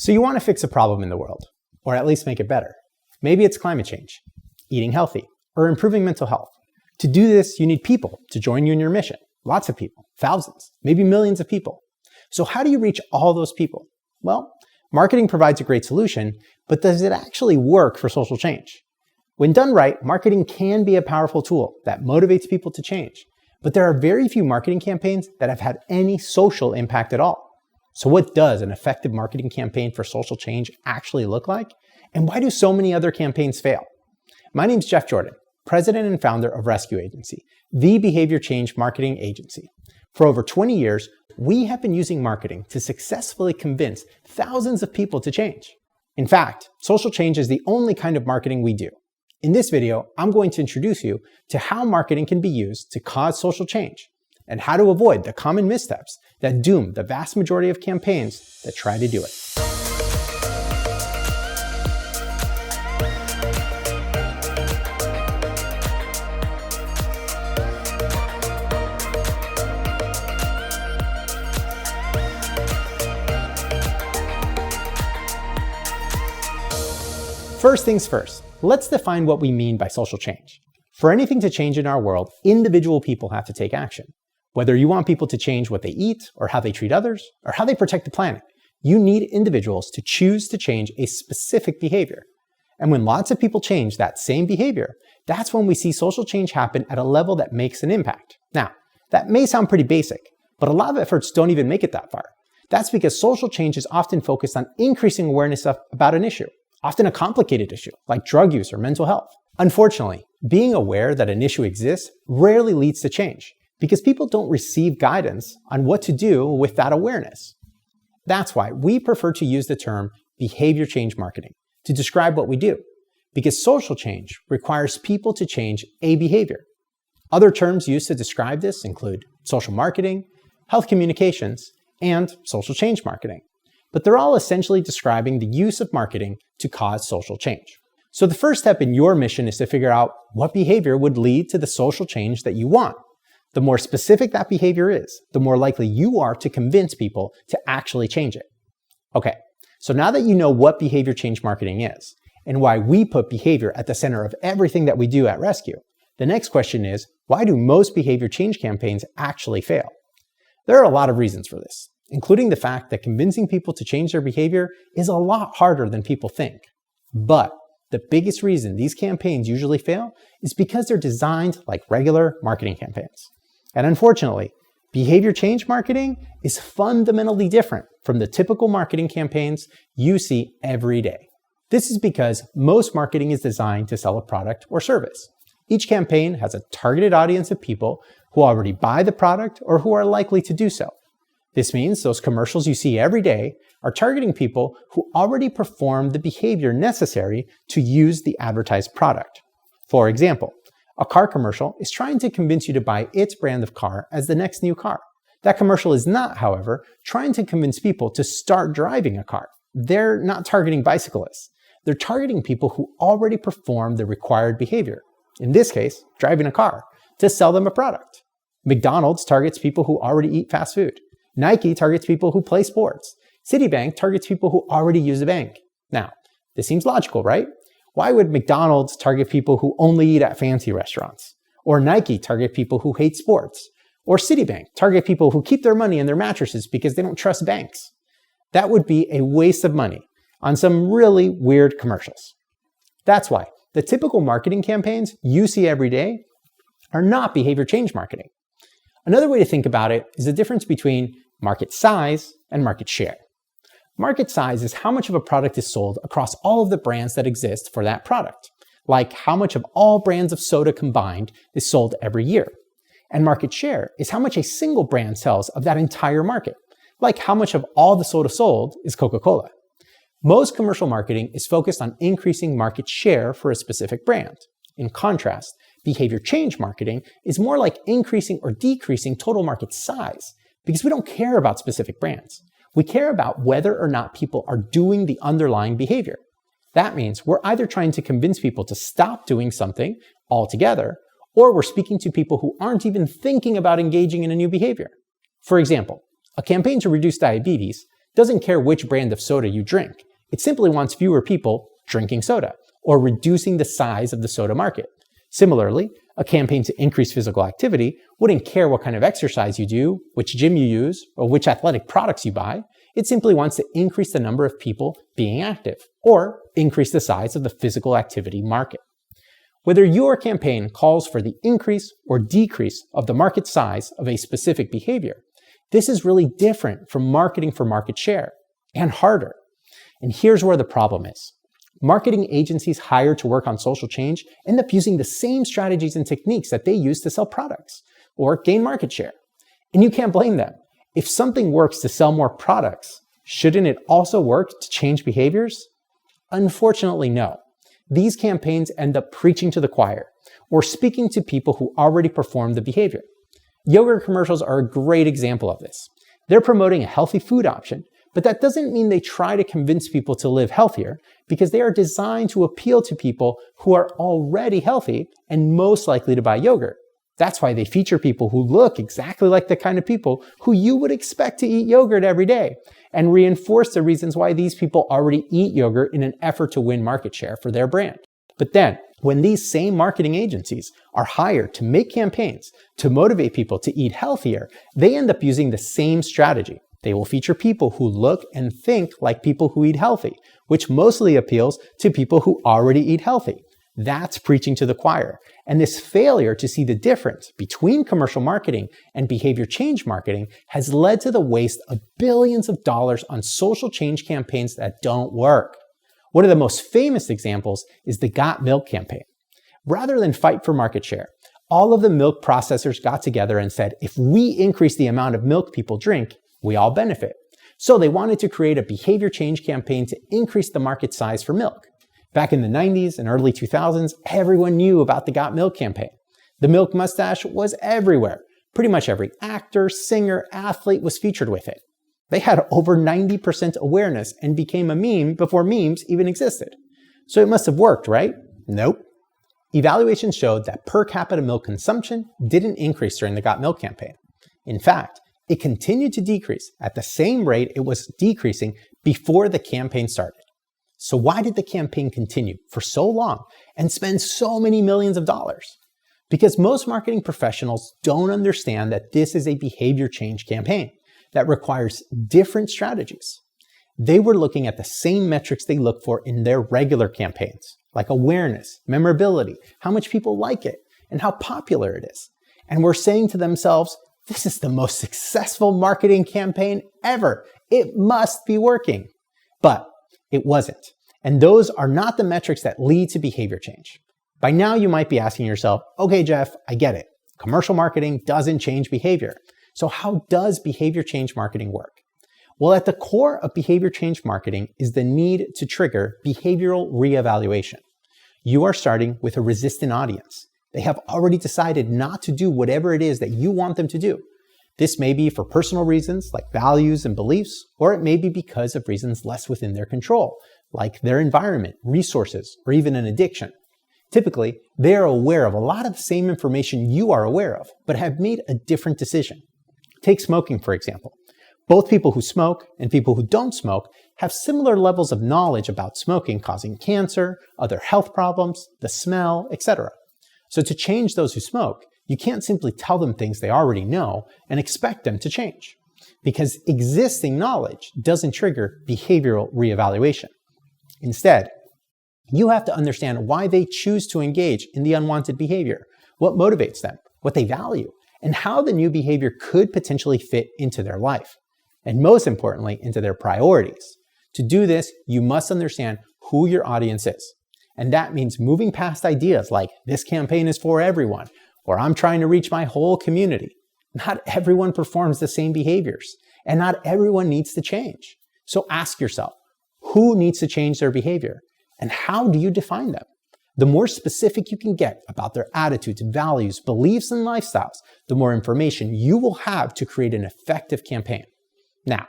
So you want to fix a problem in the world, or at least make it better. Maybe it's climate change, eating healthy, or improving mental health. To do this, you need people to join you in your mission. Lots of people, thousands, maybe millions of people. So how do you reach all those people? Well, marketing provides a great solution, but does it actually work for social change? When done right, marketing can be a powerful tool that motivates people to change. But there are very few marketing campaigns that have had any social impact at all. So what does an effective marketing campaign for social change actually look like? And why do so many other campaigns fail? My name's Jeff Jordan, president and founder of Rescue Agency, the behavior change marketing agency. For over 20 years, we have been using marketing to successfully convince thousands of people to change. In fact, social change is the only kind of marketing we do. In this video, I'm going to introduce you to how marketing can be used to cause social change and how to avoid the common missteps that doom the vast majority of campaigns that try to do it. First things first, let's define what we mean by social change. For anything to change in our world, individual people have to take action. Whether you want people to change what they eat, or how they treat others, or how they protect the planet, you need individuals to choose to change a specific behavior. And when lots of people change that same behavior, that's when we see social change happen at a level that makes an impact. Now, that may sound pretty basic, but a lot of efforts don't even make it that far. That's because social change is often focused on increasing awareness about an issue, often a complicated issue, like drug use or mental health. Unfortunately, being aware that an issue exists rarely leads to change, because people don't receive guidance on what to do with that awareness. That's why we prefer to use the term behavior change marketing to describe what we do, because social change requires people to change a behavior. Other terms used to describe this include social marketing, health communications, and social change marketing. But they're all essentially describing the use of marketing to cause social change. So the first step in your mission is to figure out what behavior would lead to the social change that you want. The more specific that behavior is, the more likely you are to convince people to actually change it. Okay, so now that you know what behavior change marketing is, and why we put behavior at the center of everything that we do at Rescue, the next question is, why do most behavior change campaigns actually fail? There are a lot of reasons for this, including the fact that convincing people to change their behavior is a lot harder than people think. But the biggest reason these campaigns usually fail is because they're designed like regular marketing campaigns. And unfortunately, behavior change marketing is fundamentally different from the typical marketing campaigns you see every day. This is because most marketing is designed to sell a product or service. Each campaign has a targeted audience of people who already buy the product or who are likely to do so. This means those commercials you see every day are targeting people who already perform the behavior necessary to use the advertised product. For example, a car commercial is trying to convince you to buy its brand of car as the next new car. That commercial is not, however, trying to convince people to start driving a car. They're not targeting bicyclists. They're targeting people who already perform the required behavior, in this case, driving a car, to sell them a product. McDonald's targets people who already eat fast food. Nike targets people who play sports. Citibank targets people who already use a bank. Now, this seems logical, right? Why would McDonald's target people who only eat at fancy restaurants? Or Nike target people who hate sports? Or Citibank target people who keep their money in their mattresses because they don't trust banks? That would be a waste of money on some really weird commercials. That's why the typical marketing campaigns you see every day are not behavior change marketing. Another way to think about it is the difference between market size and market share. Market size is how much of a product is sold across all of the brands that exist for that product, like how much of all brands of soda combined is sold every year. And market share is how much a single brand sells of that entire market, like how much of all the soda sold is Coca-Cola. Most commercial marketing is focused on increasing market share for a specific brand. In contrast, behavior change marketing is more like increasing or decreasing total market size, because we don't care about specific brands. We care about whether or not people are doing the underlying behavior. That means we're either trying to convince people to stop doing something altogether, or we're speaking to people who aren't even thinking about engaging in a new behavior. For example, a campaign to reduce diabetes doesn't care which brand of soda you drink. It simply wants fewer people drinking soda or reducing the size of the soda market. Similarly, a campaign to increase physical activity wouldn't care what kind of exercise you do, which gym you use, or which athletic products you buy. It simply wants to increase the number of people being active or increase the size of the physical activity market. Whether your campaign calls for the increase or decrease of the market size of a specific behavior, this is really different from marketing for market share, and harder. And here's where the problem is. Marketing agencies hired to work on social change end up using the same strategies and techniques that they use to sell products or gain market share. And you can't blame them. If something works to sell more products, shouldn't it also work to change behaviors? Unfortunately, no. These campaigns end up preaching to the choir or speaking to people who already perform the behavior. Yogurt commercials are a great example of this. They're promoting a healthy food option, but that doesn't mean they try to convince people to live healthier, because they are designed to appeal to people who are already healthy and most likely to buy yogurt. That's why they feature people who look exactly like the kind of people who you would expect to eat yogurt every day, and reinforce the reasons why these people already eat yogurt in an effort to win market share for their brand. But then, when these same marketing agencies are hired to make campaigns to motivate people to eat healthier, they end up using the same strategy. They will feature people who look and think like people who eat healthy, which mostly appeals to people who already eat healthy. That's preaching to the choir. And this failure to see the difference between commercial marketing and behavior change marketing has led to the waste of billions of dollars on social change campaigns that don't work. One of the most famous examples is the Got Milk campaign. Rather than fight for market share, all of the milk processors got together and said, if we increase the amount of milk people drink, we all benefit. So they wanted to create a behavior change campaign to increase the market size for milk. Back in the 90s and early 2000s, everyone knew about the Got Milk campaign. The milk mustache was everywhere. Pretty much every actor, singer, athlete was featured with it. They had over 90% awareness and became a meme before memes even existed. So it must have worked, right? Nope. Evaluations showed that per capita milk consumption didn't increase during the Got Milk campaign. In fact, it continued to decrease at the same rate it was decreasing before the campaign started. So why did the campaign continue for so long and spend so many millions of dollars? Because most marketing professionals don't understand that this is a behavior change campaign that requires different strategies. They were looking at the same metrics they look for in their regular campaigns, like awareness, memorability, how much people like it, and how popular it is. And were saying to themselves, this is the most successful marketing campaign ever. It must be working. But it wasn't. And those are not the metrics that lead to behavior change. By now you might be asking yourself, okay, Jeff, I get it. Commercial marketing doesn't change behavior. So how does behavior change marketing work? Well, at the core of behavior change marketing is the need to trigger behavioral reevaluation. You are starting with a resistant audience. They have already decided not to do whatever it is that you want them to do. This may be for personal reasons like values and beliefs, or it may be because of reasons less within their control, like their environment, resources, or even an addiction. Typically, they are aware of a lot of the same information you are aware of, but have made a different decision. Take smoking, for example. Both people who smoke and people who don't smoke have similar levels of knowledge about smoking causing cancer, other health problems, the smell, etc. So to change those who smoke, you can't simply tell them things they already know and expect them to change, because existing knowledge doesn't trigger behavioral reevaluation. Instead, you have to understand why they choose to engage in the unwanted behavior, what motivates them, what they value, and how the new behavior could potentially fit into their life, and most importantly, into their priorities. To do this, you must understand who your audience is. And that means moving past ideas like, this campaign is for everyone, or I'm trying to reach my whole community. Not everyone performs the same behaviors, and not everyone needs to change. So ask yourself, who needs to change their behavior, and how do you define them? The more specific you can get about their attitudes, values, beliefs, and lifestyles, the more information you will have to create an effective campaign. Now,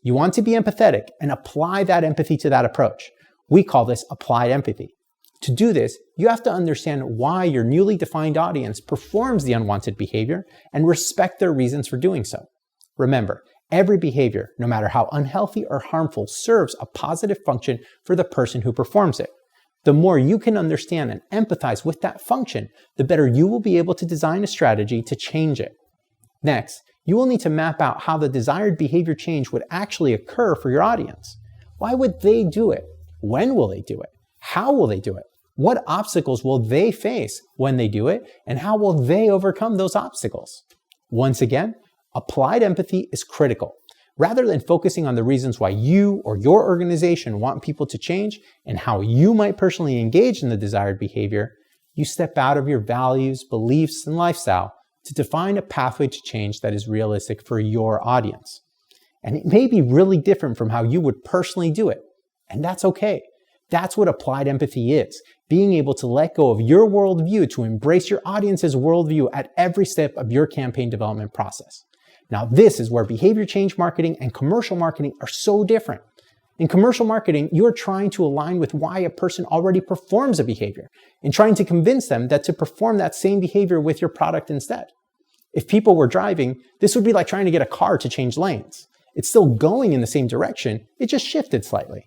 you want to be empathetic and apply that empathy to that approach. We call this applied empathy. To do this, you have to understand why your newly defined audience performs the unwanted behavior and respect their reasons for doing so. Remember, Every behavior, no matter how unhealthy or harmful, serves a positive function for the person who performs it. The more you can understand and empathize with that function, the better you will be able to design a strategy to change it. Next, you will need to map out how the desired behavior change would actually occur for your audience. Why would they do it? When will they do it? How will they do it? What obstacles will they face when they do it? And how will they overcome those obstacles? Once again, applied empathy is critical. Rather than focusing on the reasons why you or your organization want people to change and how you might personally engage in the desired behavior, you step out of your values, beliefs, and lifestyle to define a pathway to change that is realistic for your audience. And it may be really different from how you would personally do it, and that's okay. That's what applied empathy is, being able to let go of your worldview to embrace your audience's worldview at every step of your campaign development process. Now, this is where behavior change marketing and commercial marketing are so different. In commercial marketing, you're trying to align with why a person already performs a behavior and trying to convince them that to perform that same behavior with your product instead. If people were driving, this would be like trying to get a car to change lanes. It's still going in the same direction, it just shifted slightly.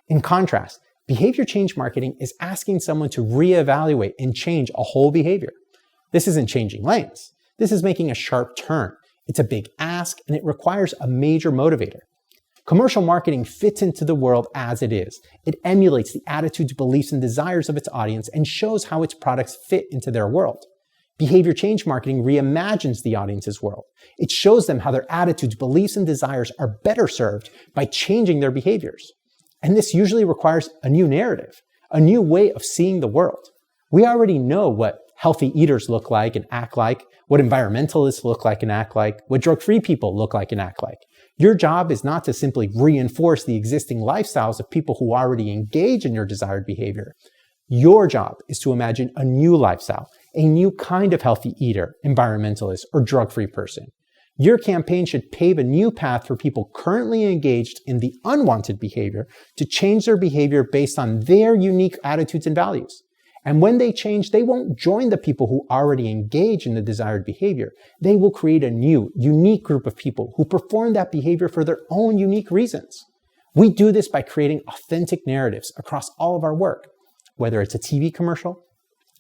In contrast, behavior change marketing is asking someone to reevaluate and change a whole behavior. This isn't changing lanes. This is making a sharp turn. It's a big ask, and it requires a major motivator. Commercial marketing fits into the world as it is. It emulates the attitudes, beliefs, and desires of its audience and shows how its products fit into their world. Behavior change marketing reimagines the audience's world. It shows them how their attitudes, beliefs, and desires are better served by changing their behaviors. And this usually requires a new narrative, a new way of seeing the world. We already know what healthy eaters look like and act like, what environmentalists look like and act like, what drug-free people look like and act like. Your job is not to simply reinforce the existing lifestyles of people who already engage in your desired behavior. Your job is to imagine a new lifestyle, a new kind of healthy eater, environmentalist, or drug-free person. Your campaign should pave a new path for people currently engaged in the unwanted behavior to change their behavior based on their unique attitudes and values. And when they change, they won't join the people who already engage in the desired behavior. They will create a new, unique group of people who perform that behavior for their own unique reasons. We do this by creating authentic narratives across all of our work, whether it's a TV commercial,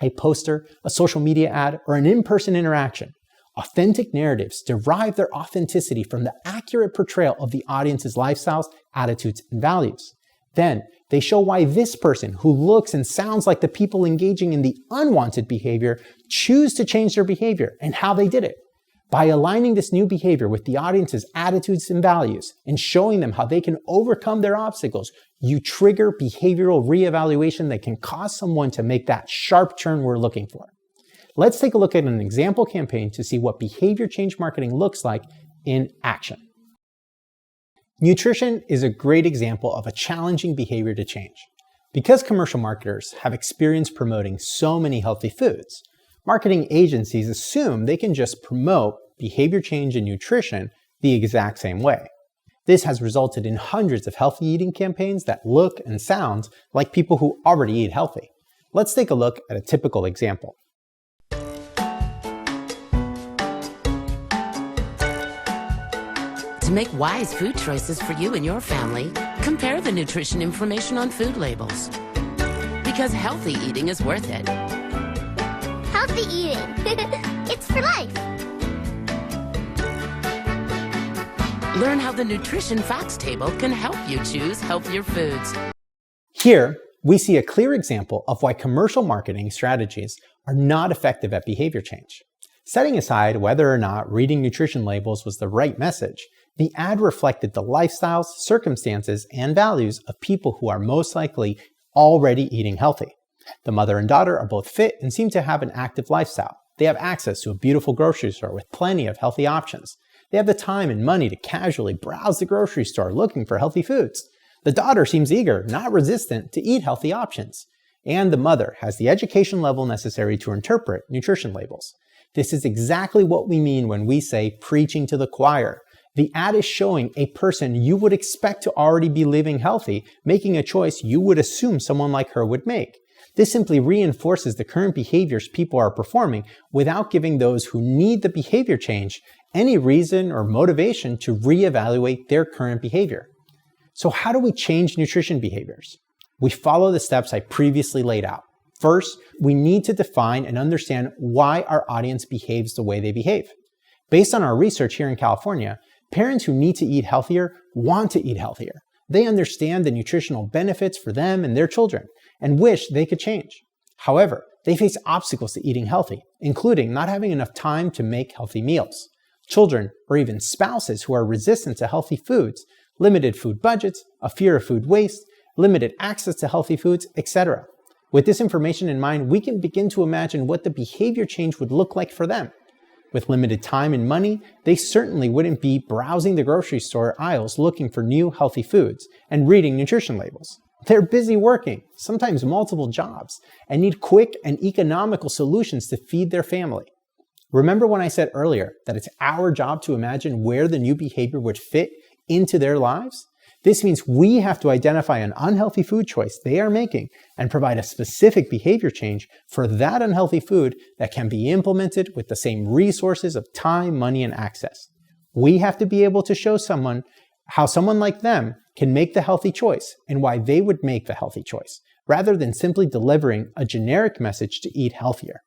a poster, a social media ad, or an in-person interaction. Authentic narratives derive their authenticity from the accurate portrayal of the audience's lifestyles, attitudes, and values. Then, they show why this person who looks and sounds like the people engaging in the unwanted behavior choose to change their behavior and how they did it. By aligning this new behavior with the audience's attitudes and values and showing them how they can overcome their obstacles, you trigger behavioral reevaluation that can cause someone to make that sharp turn we're looking for. Let's take a look at an example campaign to see what behavior change marketing looks like in action. Nutrition is a great example of a challenging behavior to change. Because commercial marketers have experience promoting so many healthy foods, marketing agencies assume they can just promote behavior change in nutrition the exact same way. This has resulted in hundreds of healthy eating campaigns that look and sound like people who already eat healthy. Let's take a look at a typical example. To make wise food choices for you and your family, compare the nutrition information on food labels. Because healthy eating is worth it. Healthy eating. It's for life. Learn how the nutrition facts table can help you choose healthier foods. Here, we see a clear example of why commercial marketing strategies are not effective at behavior change. Setting aside whether or not reading nutrition labels was the right message, the ad reflected the lifestyles, circumstances, and values of people who are most likely already eating healthy. The mother and daughter are both fit and seem to have an active lifestyle. They have access to a beautiful grocery store with plenty of healthy options. They have the time and money to casually browse the grocery store looking for healthy foods. The daughter seems eager, not resistant, to eat healthy options. And the mother has the education level necessary to interpret nutrition labels. This is exactly what we mean when we say preaching to the choir. The ad is showing a person you would expect to already be living healthy, making a choice you would assume someone like her would make. This simply reinforces the current behaviors people are performing without giving those who need the behavior change any reason or motivation to reevaluate their current behavior. So how do we change nutrition behaviors? We follow the steps I previously laid out. First, we need to define and understand why our audience behaves the way they behave. Based on our research here in California, parents who need to eat healthier want to eat healthier. They understand the nutritional benefits for them and their children and wish they could change. However, they face obstacles to eating healthy, including not having enough time to make healthy meals. Children, or even spouses who are resistant to healthy foods, limited food budgets, a fear of food waste, limited access to healthy foods, etc. With this information in mind, we can begin to imagine what the behavior change would look like for them. With limited time and money, they certainly wouldn't be browsing the grocery store aisles looking for new healthy foods and reading nutrition labels. They're busy working, sometimes multiple jobs, and need quick and economical solutions to feed their family. Remember when I said earlier that it's our job to imagine where the new behavior would fit into their lives? This means we have to identify an unhealthy food choice they are making and provide a specific behavior change for that unhealthy food that can be implemented with the same resources of time, money, and access. We have to be able to show someone how someone like them can make the healthy choice and why they would make the healthy choice, rather than simply delivering a generic message to eat healthier.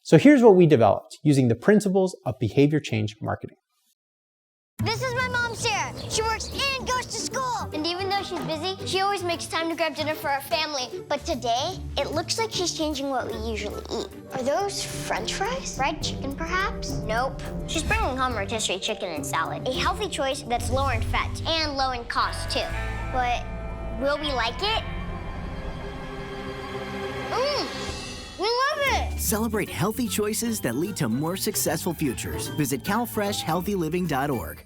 So here's what we developed using the principles of behavior change marketing. This is my mom, Sarah. She works and goes to school. And even though she's busy, she always makes time to grab dinner for our family. But today, it looks like she's changing what we usually eat. Are those French fries? Fried chicken, perhaps? Nope. She's bringing home rotisserie chicken and salad. A healthy choice that's lower in fat and low in cost, too. But will we like it? We love it! Celebrate healthy choices that lead to more successful futures. Visit calfreshhealthyliving.org.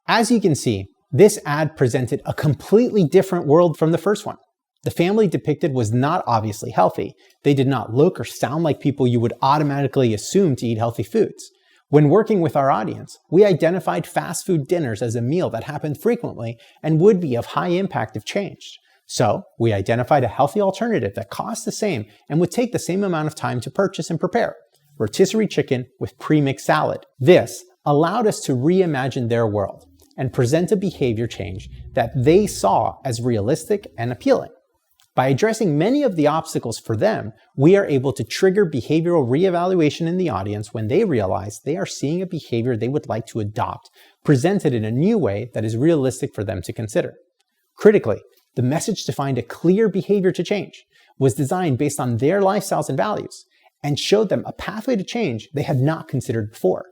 As you can see, this ad presented a completely different world from the first one. The family depicted was not obviously healthy. They did not look or sound like people you would automatically assume to eat healthy foods. When working with our audience, we identified fast food dinners as a meal that happened frequently and would be of high impact if changed. So we identified a healthy alternative that cost the same and would take the same amount of time to purchase and prepare: rotisserie chicken with pre-mixed salad. This allowed us to reimagine their world and present a behavior change that they saw as realistic and appealing. By addressing many of the obstacles for them, we are able to trigger behavioral reevaluation in the audience when they realize they are seeing a behavior they would like to adopt, presented in a new way that is realistic for them to consider. Critically, the message to find a clear behavior to change was designed based on their lifestyles and values and showed them a pathway to change they had not considered before.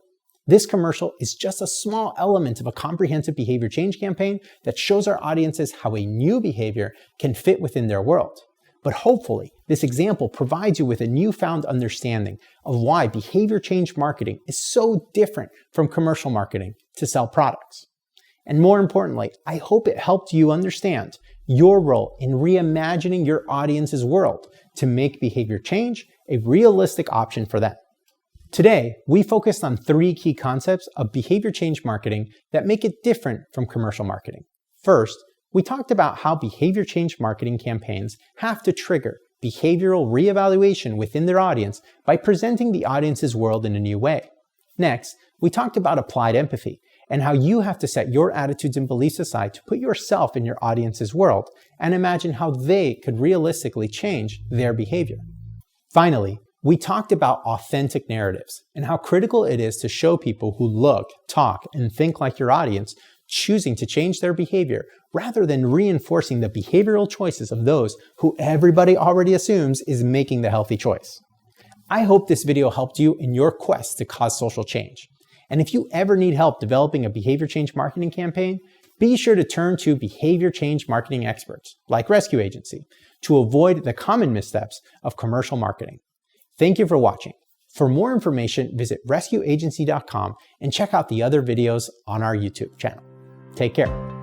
This commercial is just a small element of a comprehensive behavior change campaign that shows our audiences how a new behavior can fit within their world. But hopefully, this example provides you with a newfound understanding of why behavior change marketing is so different from commercial marketing to sell products. And more importantly, I hope it helped you understand your role in reimagining your audience's world to make behavior change a realistic option for them. Today, we focused on 3 key concepts of behavior change marketing that make it different from commercial marketing. First, we talked about how behavior change marketing campaigns have to trigger behavioral reevaluation within their audience by presenting the audience's world in a new way. Next, we talked about applied empathy and how you have to set your attitudes and beliefs aside to put yourself in your audience's world and imagine how they could realistically change their behavior. Finally, we talked about authentic narratives and how critical it is to show people who look, talk, and think like your audience choosing to change their behavior rather than reinforcing the behavioral choices of those who everybody already assumes is making the healthy choice. I hope this video helped you in your quest to cause social change. And if you ever need help developing a behavior change marketing campaign, be sure to turn to behavior change marketing experts like Rescue Agency to avoid the common missteps of commercial marketing. Thank you for watching. For more information, visit rescueagency.com and check out the other videos on our YouTube channel. Take care.